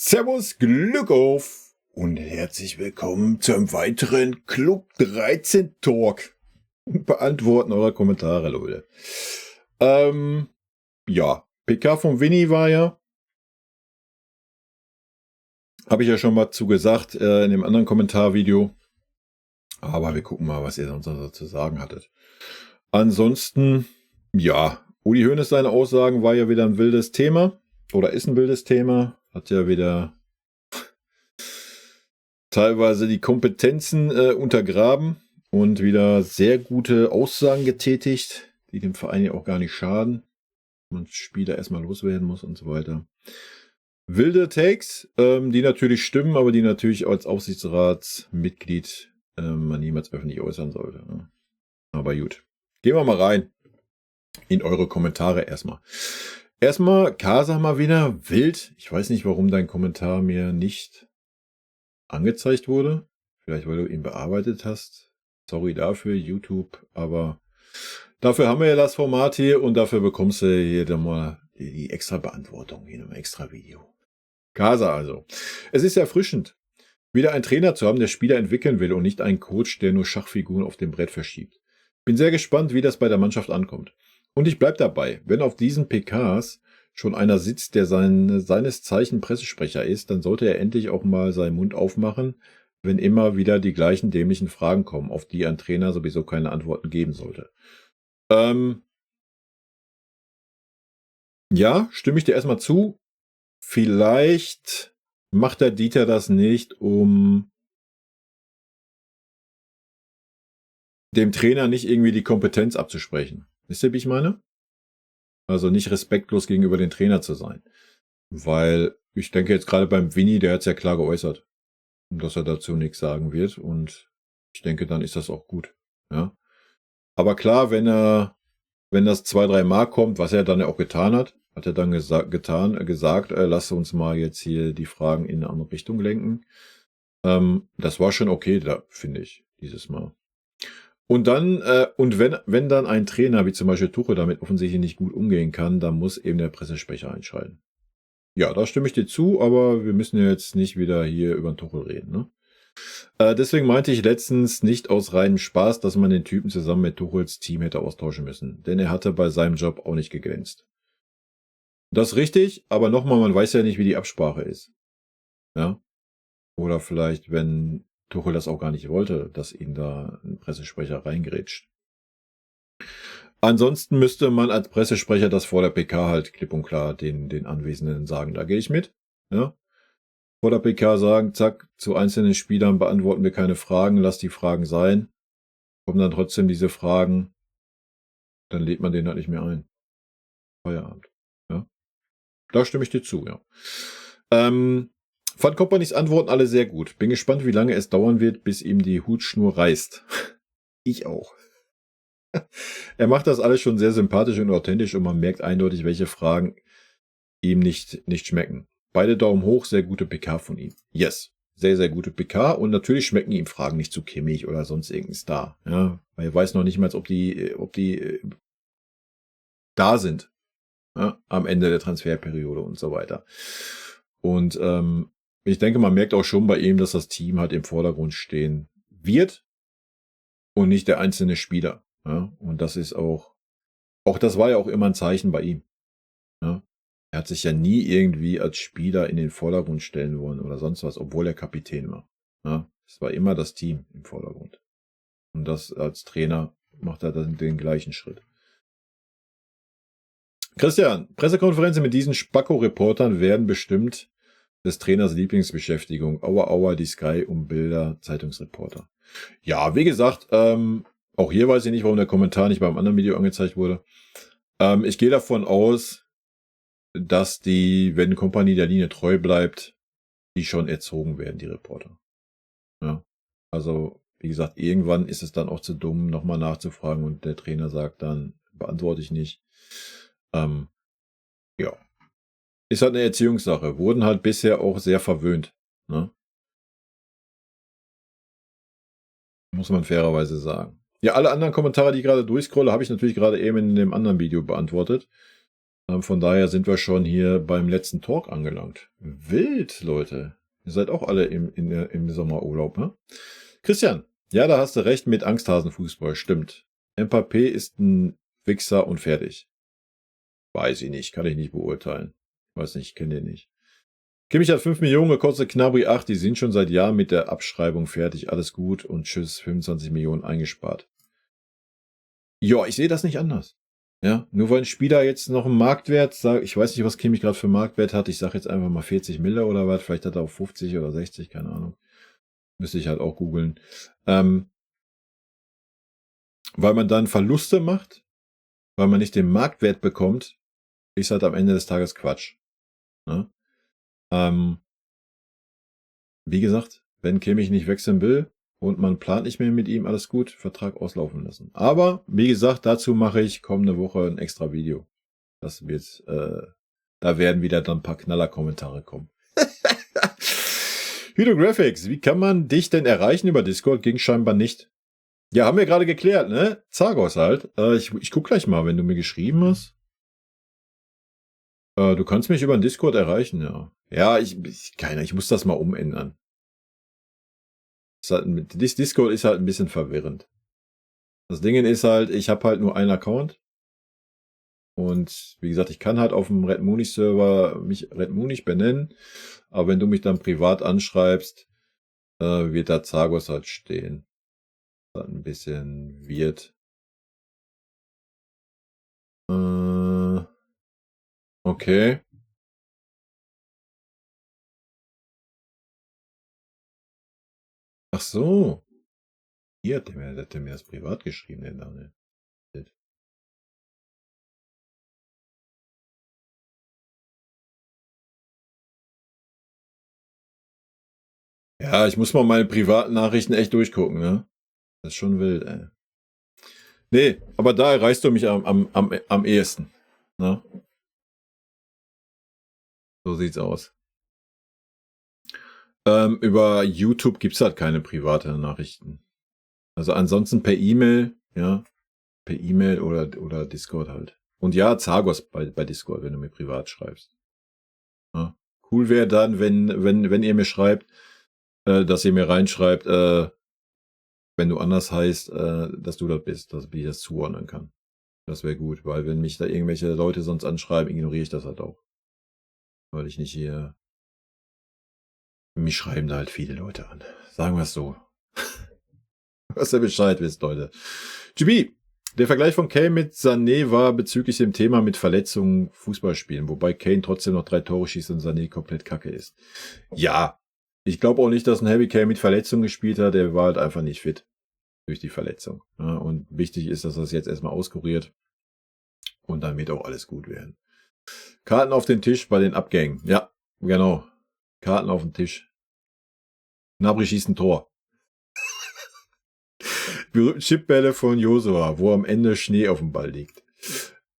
Servus, Glück auf und herzlich willkommen zu einem weiteren Club 13 Talk. Beantworten eurer Kommentare, Leute. Ja, PK von Winnie war ja. Habe ich ja schon mal zu gesagt in dem anderen Kommentarvideo. Aber wir gucken mal, was ihr sonst noch zu sagen hattet. Ansonsten, ja, Uli Hoeneß, seine Aussagen war ja wieder ein wildes Thema. Oder ist ein wildes Thema. Hat ja wieder teilweise die Kompetenzen untergraben und wieder sehr gute Aussagen getätigt, die dem Verein ja auch gar nicht schaden. Man Spieler erstmal loswerden muss und so weiter. Wilde Takes, die natürlich stimmen, aber die natürlich als Aufsichtsratsmitglied man niemals öffentlich äußern sollte. Ne? Aber gut. Gehen wir mal rein in eure Kommentare erstmal. Erstmal, Casa mal wieder wild. Ich weiß nicht, warum dein Kommentar mir nicht angezeigt wurde. Vielleicht, weil du ihn bearbeitet hast. Sorry dafür, YouTube. Aber dafür haben wir ja das Format hier und dafür bekommst du hier dann mal die extra Beantwortung in einem extra Video. Casa also. Es ist erfrischend, wieder einen Trainer zu haben, der Spieler entwickeln will und nicht einen Coach, der nur Schachfiguren auf dem Brett verschiebt. Bin sehr gespannt, wie das bei der Mannschaft ankommt. Und ich bleib dabei, wenn auf diesen PKs schon einer sitzt, der seines Zeichen Pressesprecher ist, dann sollte er endlich auch mal seinen Mund aufmachen, wenn immer wieder die gleichen dämlichen Fragen kommen, auf die ein Trainer sowieso keine Antworten geben sollte. Ja, stimme ich dir erstmal zu. Vielleicht macht der Dieter das nicht, um dem Trainer nicht irgendwie die Kompetenz abzusprechen. Wisst ihr, wie ich meine? Also nicht respektlos gegenüber dem Trainer zu sein. Weil ich denke jetzt gerade beim Winnie, der hat es ja klar geäußert, dass er dazu nichts sagen wird. Und ich denke, dann ist das auch gut. Ja. Aber klar, wenn das 2-3 Mal kommt, was er dann ja auch getan hat er dann gesagt, lass uns mal jetzt hier die Fragen in eine andere Richtung lenken. Das war schon okay, da finde ich, dieses Mal. Und dann, wenn dann ein Trainer wie zum Beispiel Tuchel damit offensichtlich nicht gut umgehen kann, dann muss eben der Pressesprecher einschalten. Ja, da stimme ich dir zu, aber wir müssen ja jetzt nicht wieder hier über den Tuchel reden, ne? Deswegen meinte ich letztens nicht aus reinem Spaß, dass man den Typen zusammen mit Tuchels Team hätte austauschen müssen, denn er hatte bei seinem Job auch nicht geglänzt. Das ist richtig, aber nochmal, man weiß ja nicht, wie die Absprache ist. Ja? Oder vielleicht, wenn Tuchel das auch gar nicht wollte, dass ihn da ein Pressesprecher reingrätscht. Ansonsten müsste man als Pressesprecher das vor der PK halt klipp und klar den Anwesenden sagen. Da gehe ich mit. Ja? Vor der PK sagen, zack, zu einzelnen Spielern beantworten wir keine Fragen, lass die Fragen sein. Kommen dann trotzdem diese Fragen, dann lädt man den halt nicht mehr ein. Feierabend. Ja? Da stimme ich dir zu, ja. Fand Kompanys Antworten alle sehr gut. Bin gespannt, wie lange es dauern wird, bis ihm die Hutschnur reißt. Ich auch. Er macht das alles schon sehr sympathisch und authentisch und man merkt eindeutig, welche Fragen ihm nicht schmecken. Beide Daumen hoch, sehr gute PK von ihm. Yes, sehr, sehr gute PK und natürlich schmecken ihm Fragen nicht zu Kimmich oder sonst irgendein Star. Ja, weil er weiß noch nicht mal, ob die da sind. Ja, am Ende der Transferperiode und so weiter. Und ich denke, man merkt auch schon bei ihm, dass das Team halt im Vordergrund stehen wird und nicht der einzelne Spieler. Ja? Und das ist auch das war ja auch immer ein Zeichen bei ihm. Ja? Er hat sich ja nie irgendwie als Spieler in den Vordergrund stellen wollen oder sonst was, obwohl er Kapitän war. Ja? Es war immer das Team im Vordergrund. Und das als Trainer macht er dann den gleichen Schritt. Christian, Pressekonferenzen mit diesen Spacko-Reportern werden bestimmt des Trainers Lieblingsbeschäftigung. Aua, die Sky um Bilder, Zeitungsreporter. Ja, wie gesagt, auch hier weiß ich nicht, warum der Kommentar nicht beim anderen Video angezeigt wurde. Ich gehe davon aus, dass die, wenn Kompanie der Linie treu bleibt, die schon erzogen werden, die Reporter. Ja. Also, wie gesagt, irgendwann ist es dann auch zu dumm, nochmal nachzufragen und der Trainer sagt dann, beantworte ich nicht. Ja. Ist halt eine Erziehungssache. Wurden halt bisher auch sehr verwöhnt. Ne? Muss man fairerweise sagen. Ja, alle anderen Kommentare, die ich gerade durchscrolle, habe ich natürlich gerade eben in dem anderen Video beantwortet. Von daher sind wir schon hier beim letzten Talk angelangt. Wild, Leute. Ihr seid auch alle im Sommerurlaub, ne? Christian, ja, da hast du recht mit Angsthasenfußball, stimmt. Mbappé ist ein Wichser und fertig. Weiß ich nicht, kann ich nicht beurteilen. Weiß nicht, ich kenne den nicht. Kimmich hat 5 Millionen gekostet, Gnabry 8, die sind schon seit Jahren mit der Abschreibung fertig, alles gut und tschüss, 25 Millionen eingespart. Ja, ich sehe das nicht anders. Ja, nur weil ein Spieler jetzt noch einen Marktwert sagt, ich weiß nicht, was Kimmich gerade für einen Marktwert hat, ich sage jetzt einfach mal 40 Mille oder was, vielleicht hat er auch 50 oder 60, keine Ahnung. Müsste ich halt auch googeln. Weil man dann Verluste macht, weil man nicht den Marktwert bekommt, ist halt am Ende des Tages Quatsch. Ne? Wie gesagt, wenn Kimmich nicht wechseln will und man plant nicht mehr mit ihm, alles gut, Vertrag auslaufen lassen. Aber, wie gesagt, dazu mache ich kommende Woche ein extra Video. Das wird, da werden wieder dann ein paar Knaller-Kommentare kommen. Hydrographics, wie kann man dich denn erreichen über Discord? Ging scheinbar nicht. Ja, haben wir gerade geklärt, ne? Zagos halt. Ich guck gleich mal, wenn du mir geschrieben hast. Du kannst mich über den Discord erreichen, ja. Ja, ich muss das mal umändern. Discord ist halt ein bisschen verwirrend. Das Ding ist halt, ich habe halt nur einen Account. Und wie gesagt, ich kann halt auf dem Red Munich Server mich Red Munich benennen. Aber wenn du mich dann privat anschreibst, wird da Zagos halt stehen. Das ist halt ein bisschen weird. Okay. Ach so. Hier hat der mir das privat geschrieben, der Daniel. Ja, ich muss mal meine privaten Nachrichten echt durchgucken, ne? Das ist schon wild, ey. Nee, aber da erreichst du mich am ehesten. Ne? So sieht's aus. Über YouTube gibt's halt keine private Nachrichten. Also ansonsten per E-Mail, ja. Per E-Mail oder Discord halt. Und ja, Zagos bei Discord, wenn du mir privat schreibst. Ja. Cool wäre dann, wenn ihr mir schreibt, dass ihr mir reinschreibt, wenn du anders heißt, dass du das bist, dass ich das zuordnen kann. Das wäre gut, weil wenn mich da irgendwelche Leute sonst anschreiben, ignoriere ich das halt auch. Weil ich nicht hier... Mich schreiben da halt viele Leute an. Sagen wir es so. Was ihr Bescheid wisst, Leute. GB, der Vergleich von Kane mit Sané war bezüglich dem Thema mit Verletzungen Fußballspielen, wobei Kane trotzdem noch 3 Tore schießt und Sané komplett kacke ist. Ja, ich glaube auch nicht, dass ein Harry Kane mit Verletzungen gespielt hat. Der war halt einfach nicht fit durch die Verletzung. Ja, und wichtig ist, dass das jetzt erstmal auskuriert und dann wird auch alles gut werden. Karten auf den Tisch bei den Abgängen. Ja, genau. Karten auf den Tisch. Gnabry schießt ein Tor. Berühmten Chipbälle von Josua, wo am Ende Schnee auf dem Ball liegt.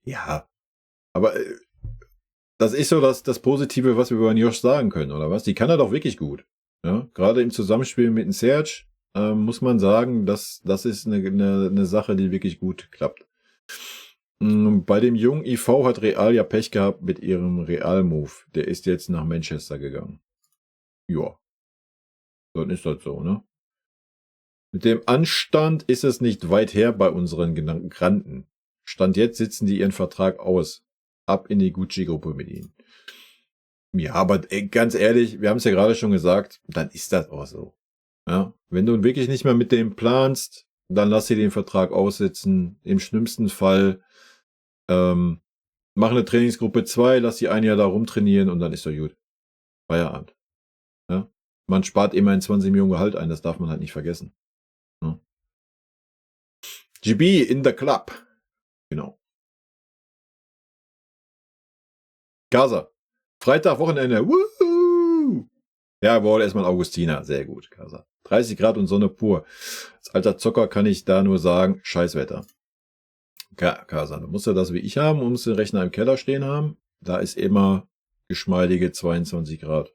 Ja, aber das ist so das Positive, was wir über Josh sagen können, oder was? Die kann er doch wirklich gut. Ja, gerade im Zusammenspiel mit dem Serge muss man sagen, das ist eine Sache, die wirklich gut klappt. Bei dem jungen IV hat Real ja Pech gehabt mit ihrem Real-Move. Der ist jetzt nach Manchester gegangen. Ja, dann ist das so, ne? Mit dem Anstand ist es nicht weit her bei unseren genannten Granten. Stand jetzt sitzen die ihren Vertrag aus. Ab in die Gucci-Gruppe mit ihnen. Ja, aber ganz ehrlich, wir haben es ja gerade schon gesagt, dann ist das auch so. Ja, wenn du wirklich nicht mehr mit dem planst, dann lass sie den Vertrag aussitzen. Im schlimmsten Fall mach eine Trainingsgruppe 2, lass die ein Jahr da rumtrainieren und dann ist doch gut. Feierabend. Ja? Man spart immerhin 20 Millionen Gehalt ein, das darf man halt nicht vergessen. Ja? GB in the club. Genau. Gaza. Freitag, Wochenende. Woohoo! Jawohl, erstmal Augustiner. Sehr gut, Gaza. 30 Grad und Sonne pur. Als alter Zocker kann ich da nur sagen, Scheißwetter. Gaza, du musst ja das wie ich haben, musst den Rechner im Keller stehen haben. Da ist immer geschmeidige 22 Grad.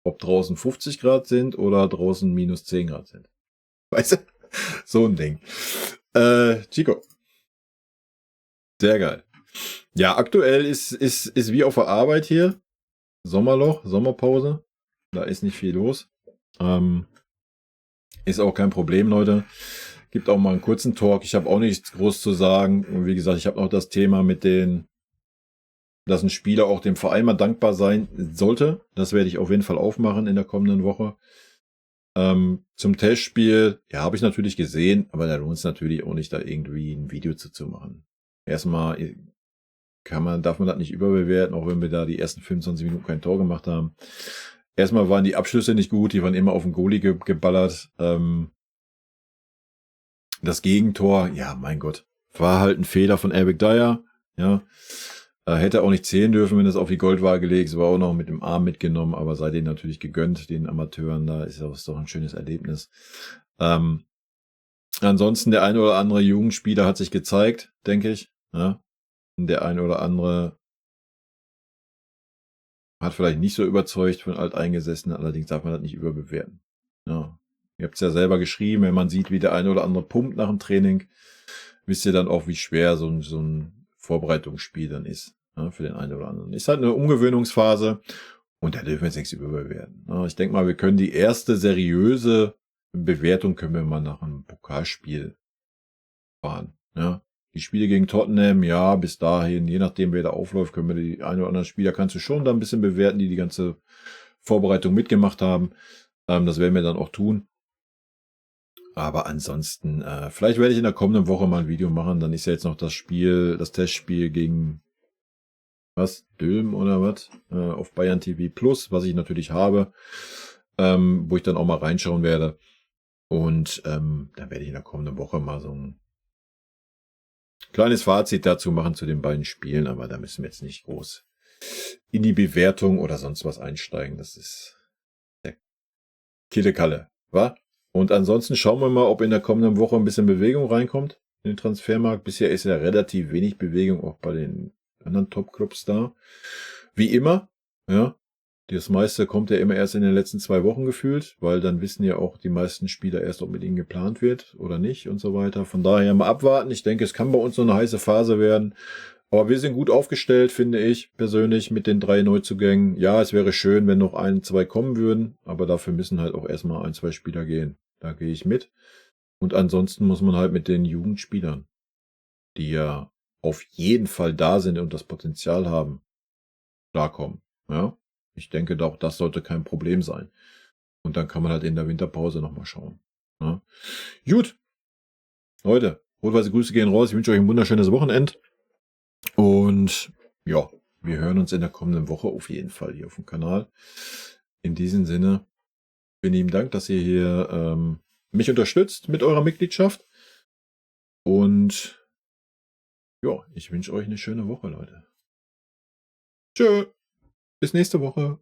Ob draußen 50 Grad sind oder draußen minus 10 Grad sind. Weißt du? So ein Ding. Chico. Sehr geil. Ja, aktuell ist wie auf der Arbeit hier. Sommerloch, Sommerpause. Da ist nicht viel los. Ist auch kein Problem, Leute. Gibt auch mal einen kurzen Talk. Ich habe auch nichts groß zu sagen. Und wie gesagt, ich habe noch das Thema mit dass ein Spieler auch dem Verein mal dankbar sein sollte. Das werde ich auf jeden Fall aufmachen in der kommenden Woche. Zum Testspiel, ja, habe ich natürlich gesehen, aber da lohnt es natürlich auch nicht, da irgendwie ein Video zu machen. Erstmal darf man das nicht überbewerten, auch wenn wir da die ersten 25 Minuten kein Tor gemacht haben. Erstmal waren die Abschlüsse nicht gut, die waren immer auf den Goalie geballert. Das Gegentor, ja, mein Gott, war halt ein Fehler von Eric Dyer, ja. Hätte auch nicht zählen dürfen, wenn es auf die Goldwaage gelegt. Es war auch noch mit dem Arm mitgenommen, aber sei denen natürlich gegönnt, den Amateuren. Da ist das doch ein schönes Erlebnis. Ansonsten der eine oder andere Jugendspieler hat sich gezeigt, denke ich. Ja. Der eine oder andere hat vielleicht nicht so überzeugt von Alteingesessenen, allerdings darf man das nicht überbewerten. Ja. Ihr habt es ja selber geschrieben, wenn man sieht, wie der eine oder andere pumpt nach dem Training, wisst ihr dann auch, wie schwer so ein Vorbereitungsspiel dann ist. Ja, für den einen oder anderen. Ist halt eine Umgewöhnungsphase und da dürfen wir jetzt nichts überbewerten. Ja, ich denke mal, wir können die erste seriöse Bewertung können wir mal nach einem Pokalspiel fahren. Ja. Die Spiele gegen Tottenham, ja, bis dahin, je nachdem, wer da aufläuft, können wir die ein oder anderen Spieler kannst du schon da ein bisschen bewerten, die ganze Vorbereitung mitgemacht haben. Das werden wir dann auch tun. Aber ansonsten, vielleicht werde ich in der kommenden Woche mal ein Video machen. Dann ist ja jetzt noch das Testspiel gegen Dülm oder was? Auf Bayern TV Plus, was ich natürlich habe, wo ich dann auch mal reinschauen werde. Und dann werde ich in der kommenden Woche mal so ein kleines Fazit dazu machen zu den beiden Spielen, aber da müssen wir jetzt nicht groß in die Bewertung oder sonst was einsteigen. Das ist der Kille-Kalle, wa? Und ansonsten schauen wir mal, ob in der kommenden Woche ein bisschen Bewegung reinkommt in den Transfermarkt. Bisher ist ja relativ wenig Bewegung auch bei den anderen Top-Clubs da. Wie immer, ja. Das meiste kommt ja immer erst in den letzten 2 Wochen gefühlt, weil dann wissen ja auch die meisten Spieler erst, ob mit ihnen geplant wird oder nicht und so weiter. Von daher mal abwarten. Ich denke, es kann bei uns so eine heiße Phase werden. Aber wir sind gut aufgestellt, finde ich persönlich, mit den 3 Neuzugängen. Ja, es wäre schön, wenn noch 1, 2 kommen würden, aber dafür müssen halt auch erstmal 1, 2 Spieler gehen. Da gehe ich mit. Und ansonsten muss man halt mit den Jugendspielern, die ja auf jeden Fall da sind und das Potenzial haben, klarkommen. Ja, ich denke auch, das sollte kein Problem sein. Und dann kann man halt in der Winterpause nochmal schauen. Ja. Gut, Leute, rot-weiße Grüße gehen raus. Ich wünsche euch ein wunderschönes Wochenende. Und ja, wir hören uns in der kommenden Woche auf jeden Fall hier auf dem Kanal. In diesem Sinne, vielen lieben Dank, dass ihr hier mich unterstützt mit eurer Mitgliedschaft. Und ja, ich wünsche euch eine schöne Woche, Leute. Tschö, bis nächste Woche.